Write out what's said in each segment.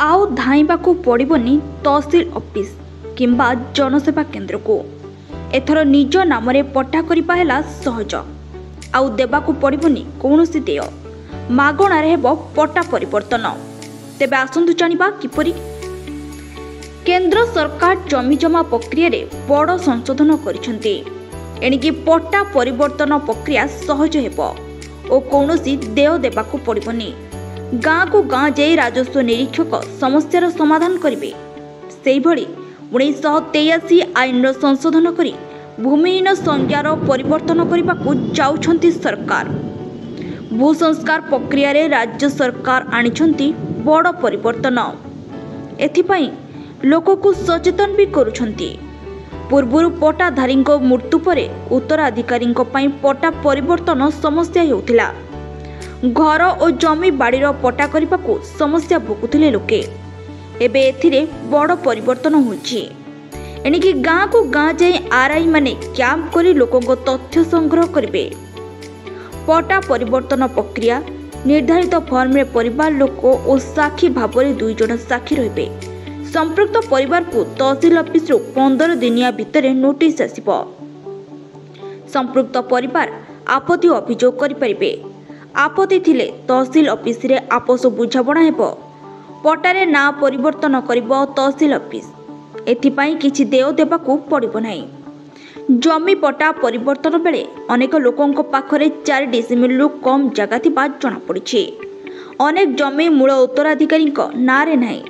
आउ धाइबाकू पड़िबनी तहसील ऑफिस किंबा जनसेवा केंद्र को। एथर निज नाम पट्टा करिबा हैला सहज। आउ देबाकू पड़िबनी कौनसी देय। मागणार हेबो पट्टा परिवर्तन। तेबे आसंतु जानिबा किपरि। केंद्र सरकार जमी जमा प्रक्रिया रे बड़ संशोधन करिसेंती। एणिकी पट्टा परिवर्तन प्रक्रिया सहज हेबो ओ कौनसी देय देबाकू पड़िबनी। गाँ को गाँ जाई राजस्व निरीक्षक समस्यार समाधान करेंगे। से भली 1983 आईन संशोधन करी भूमिहीन संज्ञार परिवर्तन करने को जाउछंती सरकार। भू संस्कार प्रक्रिया रे राज्य सरकार आनिछंती बड़ परिवर्तन। एथिपाई लोक को सचेतन भी करुछंती। पूर्वरु पट्टाधारी मृत्यु परे उत्तराधिकारी पट्टा परिवर्तन समस्या हेउथिला। घर और जमी बाड़ीर पट्टा करने को समस्या भोगुथिले लोके। एबे एथिरे बड़ परिवर्तन होछि। एणिकी गाँ को गाँ जाई आरआई माने कैंप करी लोकों तथ्य संग्रह करिवे। पट्टा परिवर्तन प्रक्रिया निर्धारित फॉर्म रे परिवार लोक और साक्षी भाव में 2 जन साक्षी रहिबे। संपृक्त परिवार को तहसील ऑफिस रो 15 दिनिया भितर नोटिस आसिबो। संपृक्त परिवार आपत्ति अभियोग करि परिबे। आपत्ति थिले तहसील ऑफिस रे आपस बुझाबणा हेबो। पट्टारे ना परिवर्तन करिबो तहसील ऑफिस। एथिपाई किछि देय देबाकू पड़िबो नाही। जमी पट्टा परिवर्तन बेले अनेक लोकंक पाखरे 4 डेसिमिलरू कम जगह थिबा जणा पड़िछि। अनेक जमी मूल उत्तराधिकारीक नारे नाही।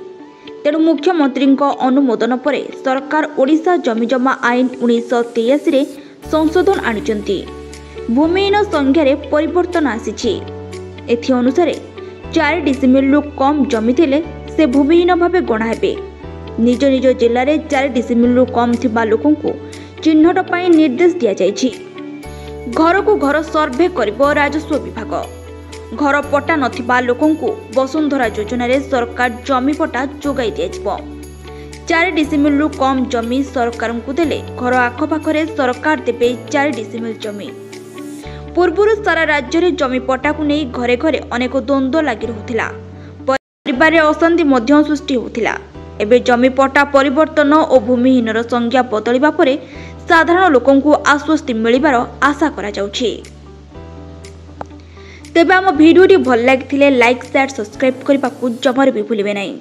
तेणु मुख्यमंत्री अनुमोदन परे सरकार ओडिशा जमी जमा आईन 1983 रे संशोधन आनिचंती। भूमिहीन संज्ञारे परिवर्तन आसीछि। एथि अनुसार 4 डेसिमिलरू कम जमी थिले से भूमिहीन भावे गणा हेबे। निज निज जिल्ला रे 4 डेसिमिलरू कम थिबा लोकंकु चिन्हट पाई निर्देश दिया जायछि। घर को घर सर्वे करिबो राजस्व विभाग। घर पट्टा नथिबा लोकंकु वसुंधरा योजना रे सरकार जमी पट्टा जोगाई दियाजिबो। 4 डेसिमिलरू कम जमी सरकारंकु देले घर आखपाखरे सरकार देबे 4 डेसिमिल जमी। पूर्वरु सारा राज्य रे जमी पट्टा को नहीं घरे घरे अनेक द्वंद्व लगी रहुथिला। परिवार रे अशांति मध्य सृष्टि होथिला। एबे जमी पट्टा परिवर्तन और भूमिहीनर संज्ञा बदलिबा परे साधारण लोकंकु आश्वस्ति मिलिबार आशा करा जाउछि। तेबे आम वीडियोटी भल लागिथिले लाइक शेयर सब्सक्राइब करबा को जमार भी भूलिबे नाही।